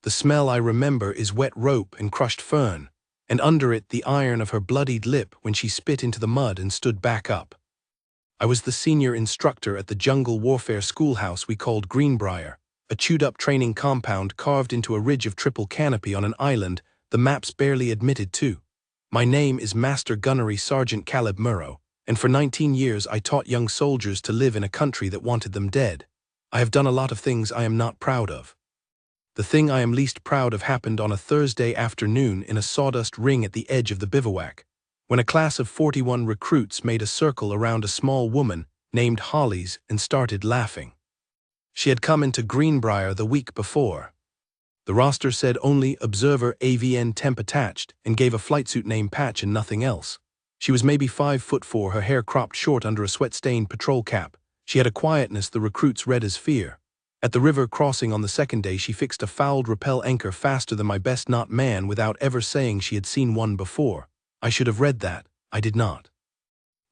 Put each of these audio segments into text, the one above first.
The smell I remember is wet rope and crushed fern, and under it the iron of her bloodied lip when she spit into the mud and stood back up. I was the senior instructor at the jungle warfare schoolhouse we called Greenbrier, a chewed-up training compound carved into a ridge of triple canopy on an island the maps barely admitted to. My name is Master Gunnery Sergeant Caleb Murrow, and for 19 years I taught young soldiers to live in a country that wanted them dead. I have done a lot of things I am not proud of. The thing I am least proud of happened on a Thursday afternoon in a sawdust ring at the edge of the bivouac, when a class of 41 recruits made a circle around a small woman named Hollies and started laughing. She had come into Greenbrier the week before. The roster said only Observer AVN Temp attached and gave a flight suit name Patch and nothing else. She was maybe 5'4", her hair cropped short under a sweat-stained patrol cap. She had a quietness the recruits read as fear. At the river crossing on the second day she fixed a fouled rappel anchor faster than my best not man without ever saying she had seen one before. I should have read that. I did not.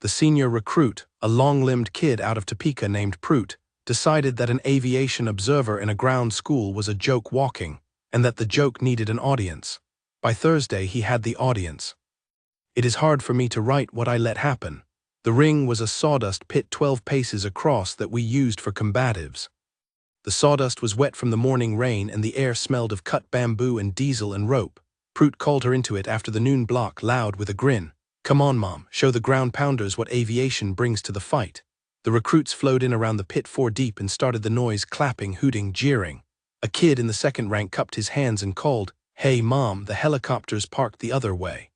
The senior recruit, a long-limbed kid out of Topeka named Prout, decided that an aviation observer in a ground school was a joke walking, and that the joke needed an audience. By Thursday he had the audience. It is hard for me to write what I let happen. The ring was a sawdust pit 12 paces across that we used for combatives. The sawdust was wet from the morning rain and the air smelled of cut bamboo and diesel and rope. Prout called her into it after the noon block loud with a grin. "Come on, Mom, show the ground pounders what aviation brings to the fight." The recruits flowed in around the pit 4 deep and started the noise clapping, hooting, jeering. A kid in the second rank cupped his hands and called, "Hey, Mom, the helicopters parked the other way."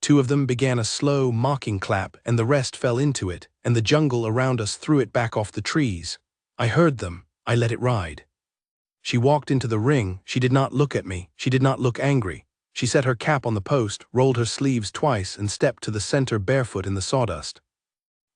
2 of them began a slow, mocking clap and the rest fell into it, and the jungle around us threw it back off the trees. I heard them. I let it ride. She walked into the ring. She did not look at me. She did not look angry. She set her cap on the post, rolled her sleeves twice, and stepped to the center barefoot in the sawdust.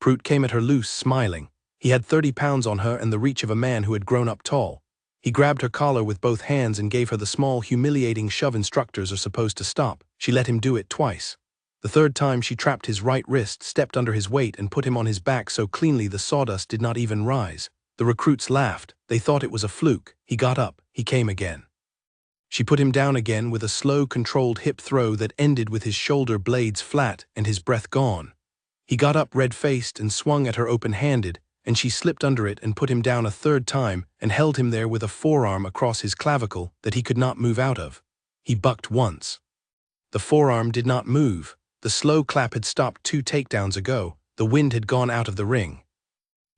Prout came at her loose, smiling. He had 30 pounds on her and the reach of a man who had grown up tall. He grabbed her collar with both hands and gave her the small, humiliating shove instructors are supposed to stop. She let him do it twice. The third time she trapped his right wrist, stepped under his weight, and put him on his back so cleanly the sawdust did not even rise. The recruits laughed. They thought it was a fluke. He got up. He came again. She put him down again with a slow, controlled hip throw that ended with his shoulder blades flat and his breath gone. He got up red-faced and swung at her open-handed, and she slipped under it and put him down a third time and held him there with a forearm across his clavicle that he could not move out of. He bucked once. The forearm did not move. The slow clap had stopped 2 takedowns ago. The wind had gone out of the ring.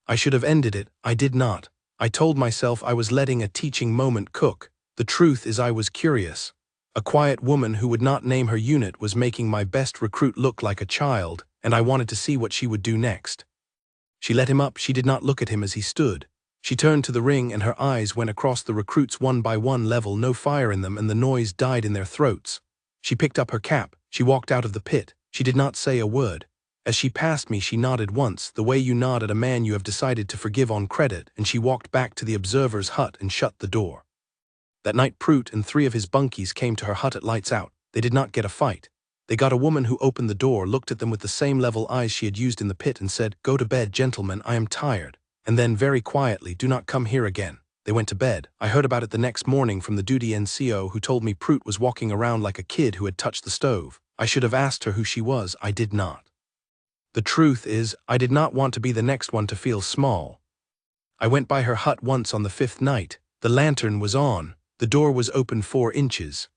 I should have ended it. I did not. I told myself I was letting a teaching moment cook. The truth is I was curious. A quiet woman who would not name her unit was making my best recruit look like a child, and I wanted to see what she would do next. She let him up. She did not look at him as he stood. She turned to the ring and her eyes went across the recruits one by one, level, no fire in them, and the noise died in their throats. She picked up her cap. She walked out of the pit. She did not say a word. As she passed me she nodded once, the way you nod at a man you have decided to forgive on credit, and she walked back to the observer's hut and shut the door. That night Prout and 3 of his bunkies came to her hut at lights out. They did not get a fight. They got a woman who opened the door, looked at them with the same level eyes she had used in the pit and said, "Go to bed, gentlemen, I am tired." And then very quietly, "Do not come here again." They went to bed. I heard about it the next morning from the duty NCO who told me Prout was walking around like a kid who had touched the stove. I should have asked her who she was. I did not. The truth is, I did not want to be the next one to feel small. I went by her hut once on the 5th night. The lantern was on. The door was open 4 inches.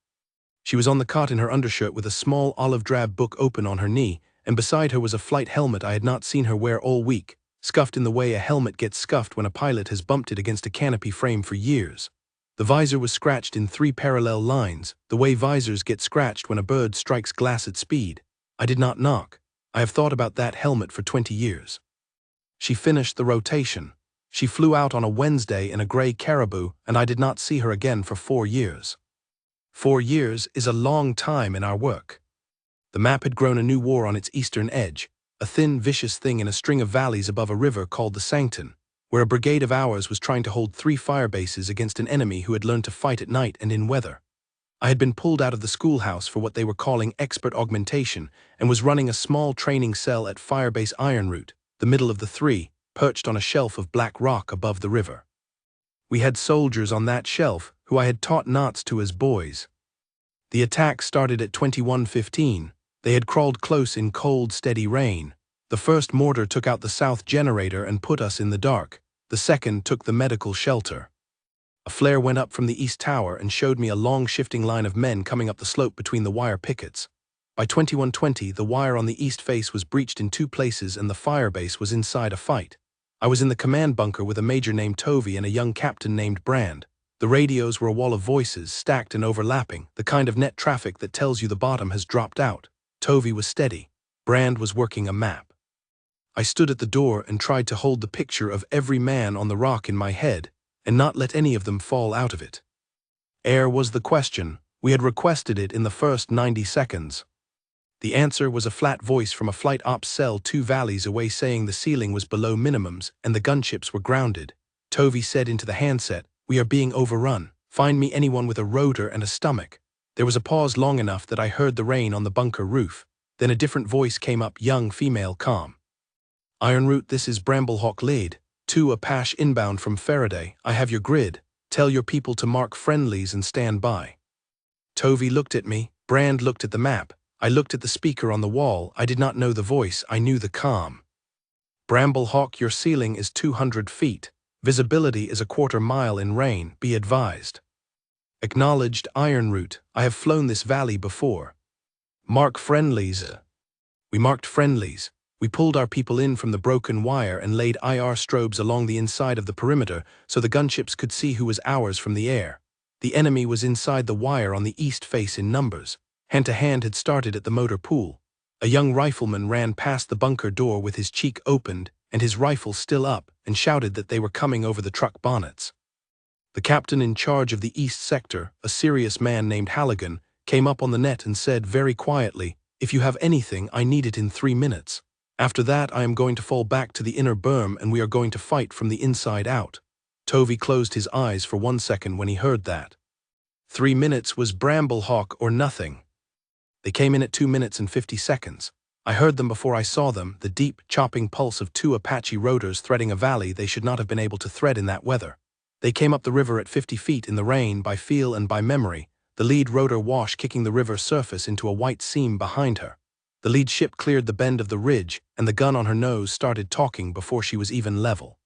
She was on the cot in her undershirt with a small olive-drab book open on her knee, and beside her was a flight helmet I had not seen her wear all week, scuffed in the way a helmet gets scuffed when a pilot has bumped it against a canopy frame for years. The visor was scratched in 3 parallel lines, the way visors get scratched when a bird strikes glass at speed. I did not knock. I have thought about that helmet for 20 years. She finished the rotation. She flew out on a Wednesday in a gray Caribou, and I did not see her again for 4 years. 4 years is a long time in our work. The map had grown a new war on its eastern edge, a thin, vicious thing in a string of valleys above a river called the Sancton, where a brigade of ours was trying to hold 3 firebases against an enemy who had learned to fight at night and in weather. I had been pulled out of the schoolhouse for what they were calling expert augmentation and was running a small training cell at Firebase Iron Root, the middle of the 3, perched on a shelf of black rock above the river. We had soldiers on that shelf, who I had taught knots to as boys. The attack started at 21:15. They had crawled close in cold, steady rain. The first mortar took out the south generator and put us in the dark. The second took the medical shelter. A flare went up from the east tower and showed me a long shifting line of men coming up the slope between the wire pickets. By 21:20, the wire on the east face was breached in 2 places and the firebase was inside a fight. I was in the command bunker with a major named Tovey and a young captain named Brand. The radios were a wall of voices, stacked and overlapping, the kind of net traffic that tells you the bottom has dropped out. Tovey was steady. Brand was working a map. I stood at the door and tried to hold the picture of every man on the rock in my head and not let any of them fall out of it. Air was the question. We had requested it in the first 90 seconds. The answer was a flat voice from a flight ops cell 2 valleys away saying the ceiling was below minimums and the gunships were grounded. Tovey said into the handset, "We are being overrun. Find me anyone with a rotor and a stomach." There was a pause long enough that I heard the rain on the bunker roof. Then a different voice came up, young, female, calm. "Iron Root, this is Bramblehawk lead. 2 Apache inbound from Faraday. I have your grid. Tell your people to mark friendlies and stand by." Tovey looked at me. Brand looked at the map. I looked at the speaker on the wall. I did not know the voice. I knew the calm. "Bramblehawk, your ceiling is 200 feet. Visibility is a 1/4 mile in rain. Be advised." "Acknowledged, Iron Root. I have flown this valley before." "Mark friendlies." We marked friendlies. We pulled our people in from the broken wire and laid IR strobes along the inside of the perimeter so the gunships could see who was ours from the air. The enemy was inside the wire on the east face in numbers. Hand-to-hand had started at the motor pool. A young rifleman ran past the bunker door with his cheek opened and his rifle still up and shouted that they were coming over the truck bonnets. The captain in charge of the east sector, a serious man named Halligan, came up on the net and said very quietly, "If you have anything, I need it in 3 minutes. After that, I am going to fall back to the inner berm and we are going to fight from the inside out." Tovey closed his eyes for 1 second when he heard that. 3 minutes was Bramblehawk or nothing. They came in at 2 minutes and 50 seconds. I heard them before I saw them, the deep, chopping pulse of 2 Apache rotors threading a valley they should not have been able to thread in that weather. They came up the river at 50 feet in the rain by feel and by memory, the lead rotor wash kicking the river surface into a white seam behind her. The lead ship cleared the bend of the ridge, and the gun on her nose started talking before she was even level.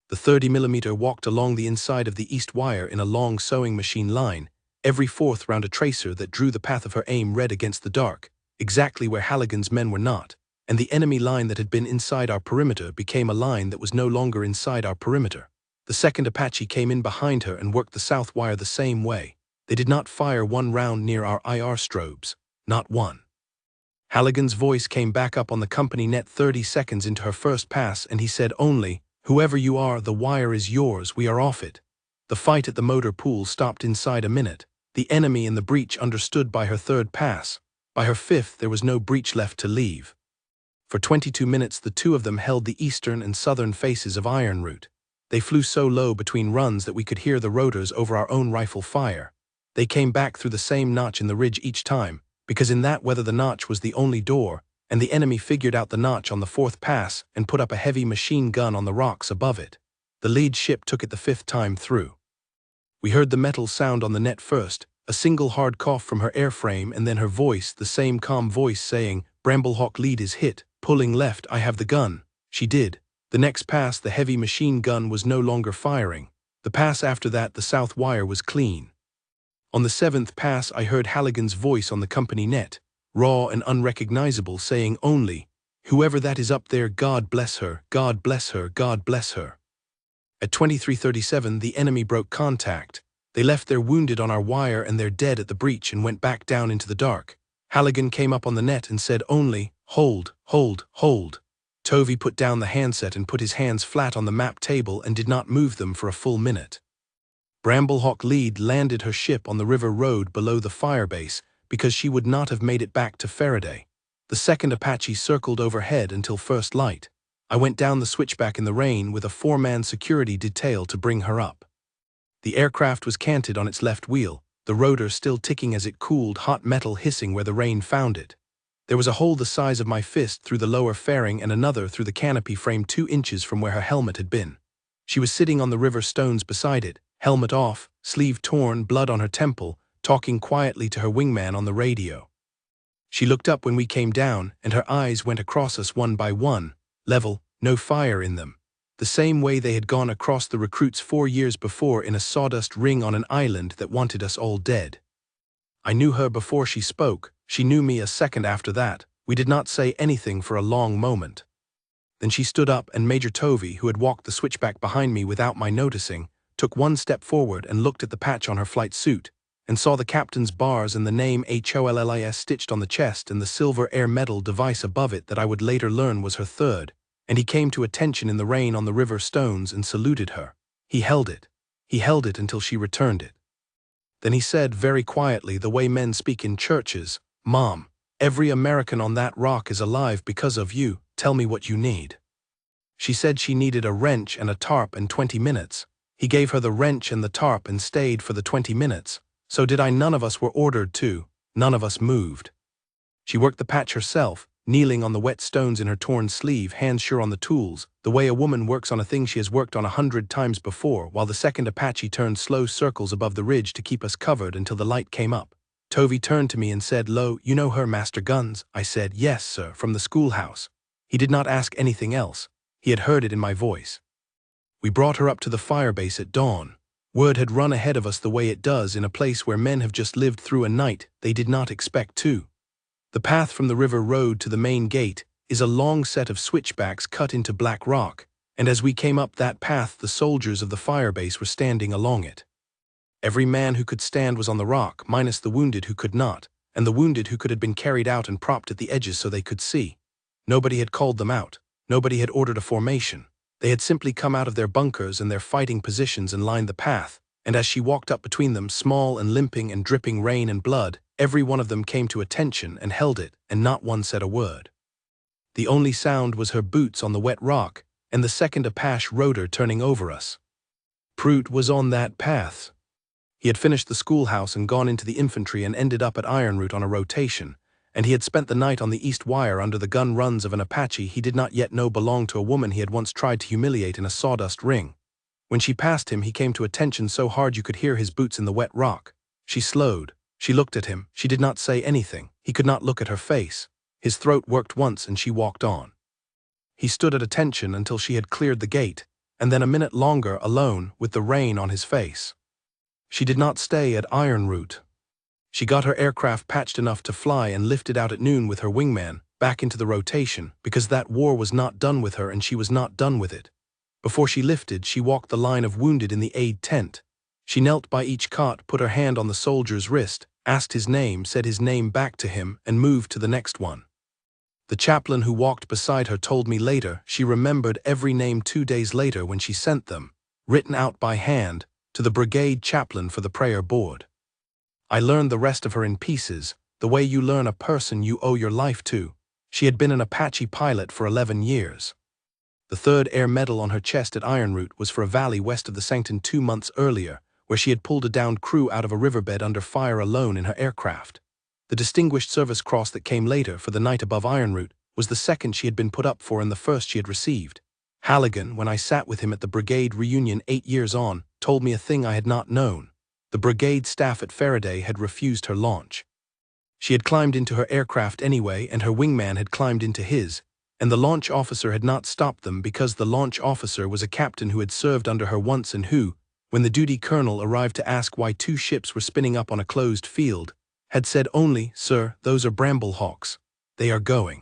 The 30mm walked along the inside of the east wire in a long sewing machine line, every 4th round a tracer that drew the path of her aim red against the dark, exactly where Halligan's men were not, and the enemy line that had been inside our perimeter became a line that was no longer inside our perimeter. The second Apache came in behind her and worked the south wire the same way. They did not fire 1 round near our IR strobes, not one. Halligan's voice came back up on the company net 30 seconds into her first pass and he said only, "Whoever you are, the wire is yours, we are off it." The fight at the motor pool stopped inside a minute. The enemy in the breach understood by her 3rd pass. By her 5th, there was no breach left to leave. For 22 minutes, the 2 of them held the eastern and southern faces of Iron Root. They flew so low between runs that we could hear the rotors over our own rifle fire. They came back through the same notch in the ridge each time, because in that weather the notch was the only door, and the enemy figured out the notch on the 4th pass and put up a heavy machine gun on the rocks above it. The lead ship took it the 5th time through. We heard the metal sound on the net first, a single hard cough from her airframe, and then her voice, the same calm voice saying, "Bramblehawk lead is hit, pulling left, I have the gun." She did. The next pass, the heavy machine gun was no longer firing. The pass after that, the south wire was clean. On the 7th pass, I heard Halligan's voice on the company net, raw and unrecognizable, saying only, "Whoever that is up there, God bless her, God bless her, God bless her." At 23:37, the enemy broke contact. They left their wounded on our wire and their dead at the breach and went back down into the dark. Halligan came up on the net and said only, "Hold, hold, hold." Tovey put down the handset and put his hands flat on the map table and did not move them for a full minute. Bramblehawk lead landed her ship on the river road below the firebase because she would not have made it back to Faraday. The second Apache circled overhead until first light. I went down the switchback in the rain with a 4-man security detail to bring her up. The aircraft was canted on its left wheel, the rotor still ticking as it cooled, hot metal hissing where the rain found it. There was a hole the size of my fist through the lower fairing and another through the canopy frame 2 inches from where her helmet had been. She was sitting on the river stones beside it, helmet off, sleeve torn, blood on her temple, talking quietly to her wingman on the radio. She looked up when we came down, and her eyes went across us one by one, level, no fire in them, the same way they had gone across the recruits 4 years before in a sawdust ring on an island that wanted us all dead. I knew her before she spoke, she knew me a second after that. We did not say anything for a long moment. Then she stood up, and Major Tovey, who had walked the switchback behind me without my noticing, took one step forward and looked at the patch on her flight suit, and saw the captain's bars and the name HOLLIS stitched on the chest and the silver air medal device above it that I would later learn was her third, and he came to attention in the rain on the river stones and saluted her. He held it. He held it until she returned it. Then he said very quietly, the way men speak in churches, "Mom, every American on that rock is alive because of you. Tell me what you need." She said she needed a wrench and a tarp and 20 minutes. He gave her the wrench and the tarp and stayed for the 20 minutes. So did I. None of us were ordered to. None of us moved. She worked the patch herself, kneeling on the wet stones in her torn sleeve, hands sure on the tools, the way a woman works on a thing she has worked on 100 times before, while the second Apache turned slow circles above the ridge to keep us covered until the light came up. Tovey turned to me and said, "Lo, you know her, Master Guns?" I said, "Yes, sir, from the schoolhouse." He did not ask anything else. He had heard it in my voice. We brought her up to the firebase at dawn. Word had run ahead of us the way it does in a place where men have just lived through a night they did not expect to. The path from the river road to the main gate is a long set of switchbacks cut into black rock, and as we came up that path the soldiers of the firebase were standing along it. Every man who could stand was on the rock, minus the wounded who could not, and the wounded who could have been carried out and propped at the edges so they could see. Nobody had called them out. Nobody had ordered a formation. They had simply come out of their bunkers and their fighting positions and lined the path, and as she walked up between them, small and limping and dripping rain and blood, every one of them came to attention and held it, and not one said a word. The only sound was her boots on the wet rock, and the second Apache rotor turning over us. Prout was on that path. He had finished the schoolhouse and gone into the infantry and ended up at Iron Route on a rotation, and he had spent the night on the east wire under the gun runs of an Apache he did not yet know belonged to a woman he had once tried to humiliate in a sawdust ring. When she passed him, he came to attention so hard you could hear his boots in the wet rock. She slowed. She looked at him. She did not say anything. He could not look at her face. His throat worked once and she walked on. He stood at attention until she had cleared the gate, and then a minute longer alone with the rain on his face. She did not stay at Iron Route. She got her aircraft patched enough to fly and lifted out at noon with her wingman, back into the rotation, because that war was not done with her and she was not done with it. Before she lifted, she walked the line of wounded in the aid tent. She knelt by each cot, put her hand on the soldier's wrist, asked his name, said his name back to him, and moved to the next one. The chaplain who walked beside her told me later she remembered every name 2 days later when she sent them, written out by hand, to the brigade chaplain for the prayer board. I learned the rest of her in pieces, the way you learn a person you owe your life to. She had been an Apache pilot for 11 years. The third air medal on her chest at Iron Route was for a valley west of the Sancton 2 months earlier, where she had pulled a downed crew out of a riverbed under fire alone in her aircraft. The Distinguished Service Cross that came later for the night above Iron Route was the second she had been put up for and the first she had received. Halligan, when I sat with him at the brigade reunion 8 years on, told me a thing I had not known. The brigade staff at Faraday had refused her launch. She had climbed into her aircraft anyway, and her wingman had climbed into his, and the launch officer had not stopped them because the launch officer was a captain who had served under her once and who, when the duty colonel arrived to ask why 2 ships were spinning up on a closed field, had said only, "Sir, those are Bramblehawks. They are going."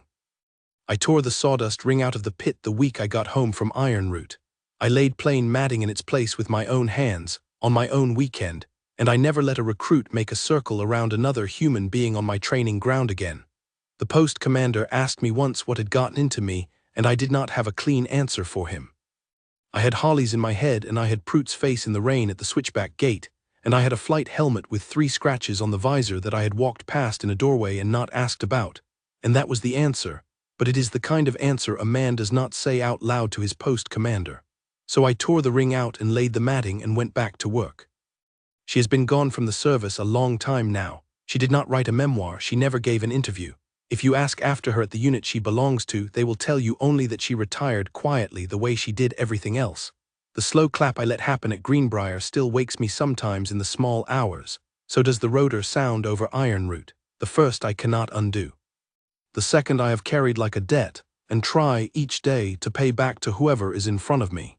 I tore the sawdust ring out of the pit the week I got home from Iron Route. I laid plain matting in its place with my own hands, on my own weekend, and I never let a recruit make a circle around another human being on my training ground again. The post commander asked me once what had gotten into me, and I did not have a clean answer for him. I had hollies in my head, and I had Prout's face in the rain at the switchback gate, and I had a flight helmet with 3 scratches on the visor that I had walked past in a doorway and not asked about, and that was the answer, but it is the kind of answer a man does not say out loud to his post commander. So I tore the ring out and laid the matting and went back to work. She has been gone from the service a long time now. She did not write a memoir, she never gave an interview. If you ask after her at the unit she belongs to, they will tell you only that she retired quietly the way she did everything else. The slow clap I let happen at Greenbrier still wakes me sometimes in the small hours. So does the rotor sound over Iron Root. The first I cannot undo. The second I have carried like a debt, and try each day to pay back to whoever is in front of me.